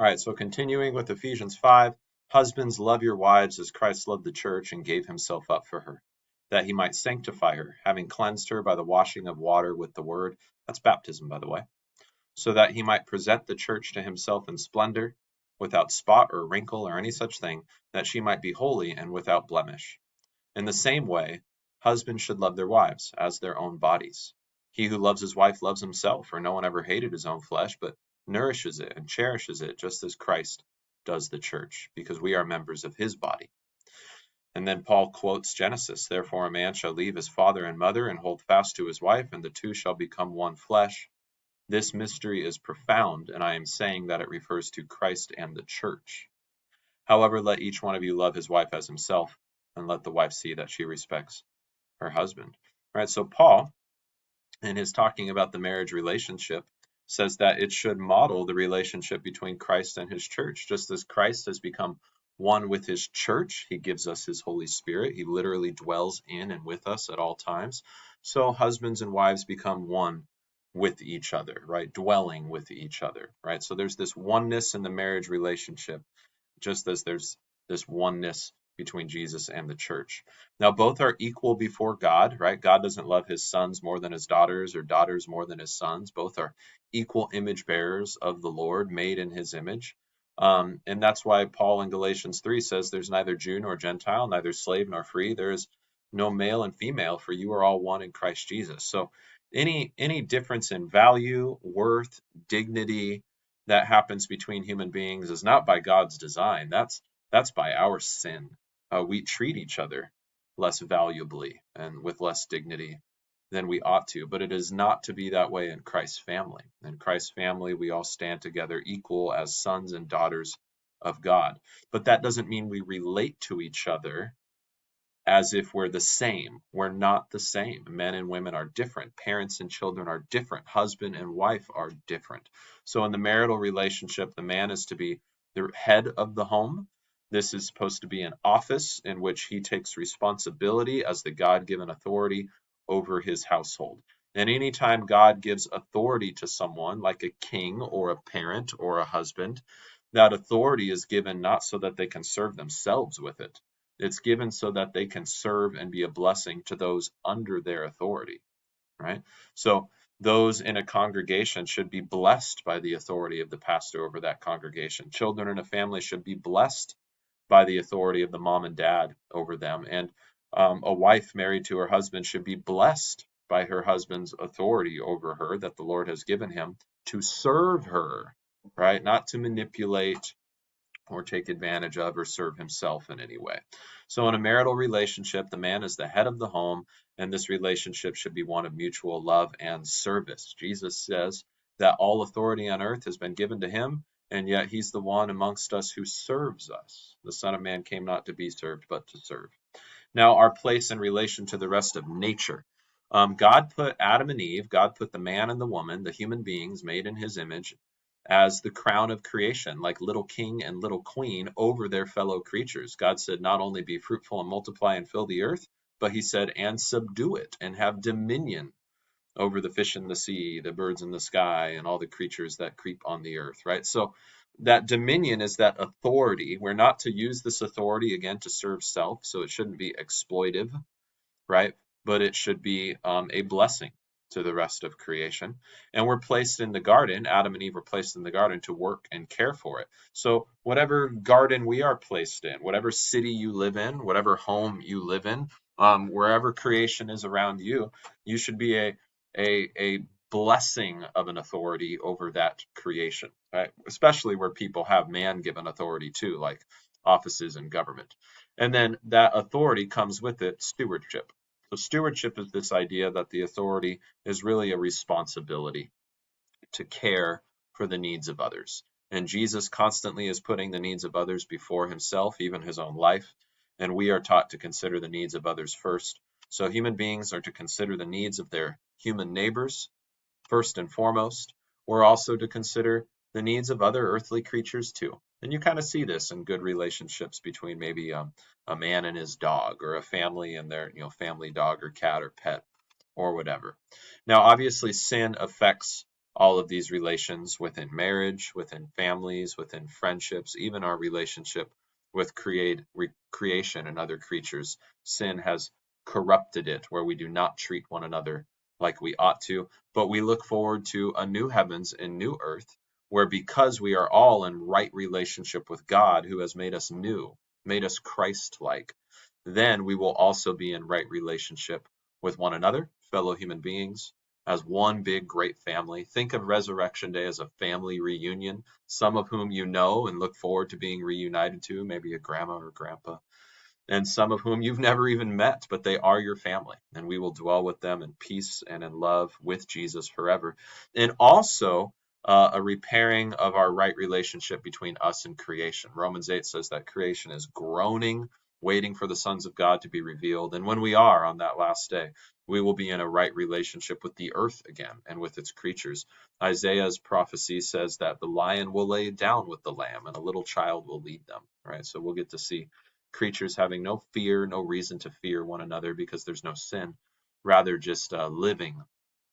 All right, so continuing with Ephesians 5, husbands, love your wives as Christ loved the church and gave himself up for her, that he might sanctify her, having cleansed her by the washing of water with the word. That's baptism, by the way. So that he might present the church to himself in splendor, without spot or wrinkle or any such thing, that she might be holy and without blemish. In the same way, husbands should love their wives as their own bodies. He who loves his wife loves himself, for no one ever hated his own flesh, but nourishes it and cherishes it, just as Christ does the church, because we are members of his body. And then Paul quotes Genesis, therefore a man shall leave his father and mother and hold fast to his wife, and the two shall become one flesh. This mystery is profound, and I am saying that it refers to Christ and the church. However, let each one of you love his wife as himself, and let the wife see that she respects her husband. Right? So Paul, in his talking about the marriage relationship, says that it should model the relationship between Christ and his church. Just as Christ has become one with his church, he gives us his Holy Spirit. He literally dwells in and with us at all times. So husbands and wives become one with each other, right? Dwelling with each other, right? So there's this oneness in the marriage relationship, just as there's this oneness between Jesus and the church. Now, both are equal before God, right? God doesn't love his sons more than his daughters or daughters more than his sons. Both are equal image bearers of the Lord, made in his image. And that's why Paul in Galatians 3 says there's neither Jew nor Gentile, neither slave nor free. There is no male and female, for you are all one in Christ Jesus. So any difference in value, worth, dignity, that happens between human beings is not by God's design. That's by our sin. We treat each other less valuably and with less dignity than we ought to, but it is not to be that way in Christ's family. In Christ's family, we all stand together equal as sons and daughters of God. But that doesn't mean we relate to each other as if we're the same. We're not the same. Men and women are different. Parents and children are different. Husband and wife are different. So in the marital relationship, the man is to be the head of the home. This is supposed to be an office in which he takes responsibility as the God-given authority over his household. And anytime God gives authority to someone, like a king or a parent or a husband, that authority is given not so that they can serve themselves with it. It's given so that they can serve and be a blessing to those under their authority, right? So those in a congregation should be blessed by the authority of the pastor over that congregation. Children in a family should be blessed by the authority of the mom and dad over them. And a wife married to her husband should be blessed by her husband's authority over her that the Lord has given him to serve her, right? Not to manipulate or take advantage of or serve himself in any way. So in a marital relationship, the man is the head of the home, and this relationship should be one of mutual love and service. Jesus says that all authority on earth has been given to him, and yet he's the one amongst us who serves us. The Son of Man came not to be served, but to serve. Now, our place in relation to the rest of nature. God put Adam and Eve, God put the man and the woman, the human beings made in his image, as the crown of creation, like little king and little queen over their fellow creatures. God said, not only be fruitful and multiply and fill the earth, but he said, and subdue it and have dominion over the fish in the sea, the birds in the sky, and all the creatures that creep on the earth, right? So that dominion is that authority. We're not to use this authority again to serve self, so it shouldn't be exploitive, right? But it should be a blessing to the rest of creation. And we're placed in the garden, Adam and Eve were placed in the garden to work and care for it. So whatever garden we are placed in, whatever city you live in, whatever home you live in, wherever creation is around you, you should be a blessing of an authority over that creation, right? Especially where people have man-given authority too, like offices in government. And then that authority comes with it stewardship. So stewardship is this idea that the authority is really a responsibility to care for the needs of others. And Jesus constantly is putting the needs of others before himself, even his own life. And we are taught to consider the needs of others first. So human beings are to consider the needs of their human neighbors first and foremost. We're also to consider the needs of other earthly creatures too. And you kind of see this in good relationships between maybe a man and his dog, or a family and their family dog or cat or pet or whatever. Now, obviously, sin affects all of these relations within marriage, within families, within friendships, even our relationship with creation and other creatures. Sin has corrupted it where we do not treat one another like we ought to, but we look forward to a new heavens and new earth where, because we are all in right relationship with God who has made us new, made us Christ-like, then we will also be in right relationship with one another, fellow human beings, as one big great family. Think of Resurrection Day as a family reunion, some of whom you know and look forward to being reunited to, maybe a grandma or grandpa, and some of whom you've never even met, but they are your family, and we will dwell with them in peace and in love with Jesus forever. And also, a repairing of our right relationship between us and creation. Romans 8 says that creation is groaning, waiting for the sons of God to be revealed. And when we are on that last day, we will be in a right relationship with the earth again and with its creatures. Isaiah's prophecy says that the lion will lay down with the lamb and a little child will lead them, right? So we'll get to see creatures having no fear, no reason to fear one another because there's no sin, rather just living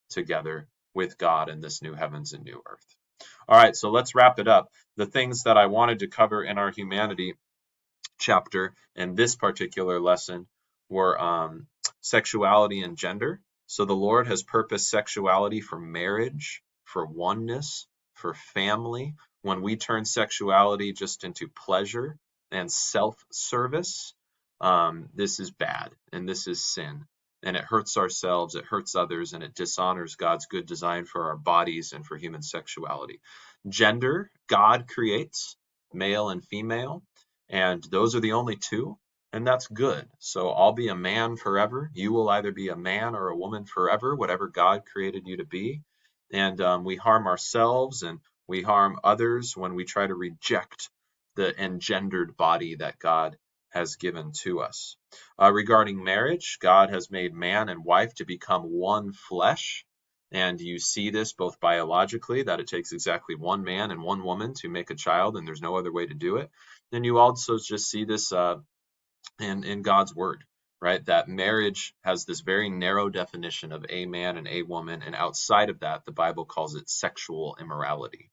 together with God in this new heavens and new earth. All right, so let's wrap it up. The things that I wanted to cover in our humanity chapter in this particular lesson were sexuality and gender. So the Lord has purposed sexuality for marriage, for oneness, for family. When we turn sexuality just into pleasure and self-service, this is bad and this is sin. And it hurts ourselves, it hurts others, and it dishonors God's good design for our bodies and for human sexuality. Gender, God creates male and female, and those are the only two, and that's good. So I'll be a man forever. You will either be a man or a woman forever, whatever God created you to be. And we harm ourselves and we harm others when we try to reject the engendered body that God has given to us. Regarding marriage, God has made man and wife to become one flesh. And you see this both biologically, that it takes exactly one man and one woman to make a child, and there's no other way to do it. Then you also just see this in God's word, right? That marriage has this very narrow definition of a man and a woman, and outside of that, the Bible calls it sexual immorality.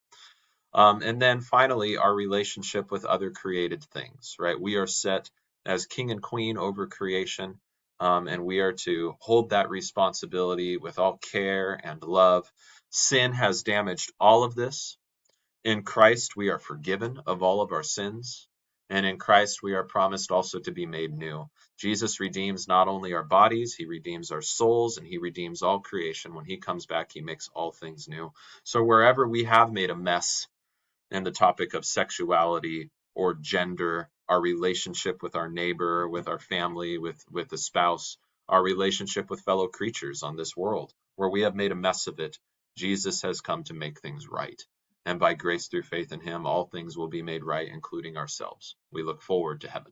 And then finally, our relationship with other created things, right? We are set as king and queen over creation, and we are to hold that responsibility with all care and love. Sin has damaged all of this. In Christ, we are forgiven of all of our sins. And in Christ, we are promised also to be made new. Jesus redeems not only our bodies, he redeems our souls, and he redeems all creation. When he comes back, he makes all things new. So wherever we have made a mess and the topic of sexuality or gender, our relationship with our neighbor, with our family, with a spouse, our relationship with fellow creatures on this world, where we have made a mess of it, Jesus has come to make things right. And by grace through faith in him, all things will be made right, including ourselves. We look forward to heaven.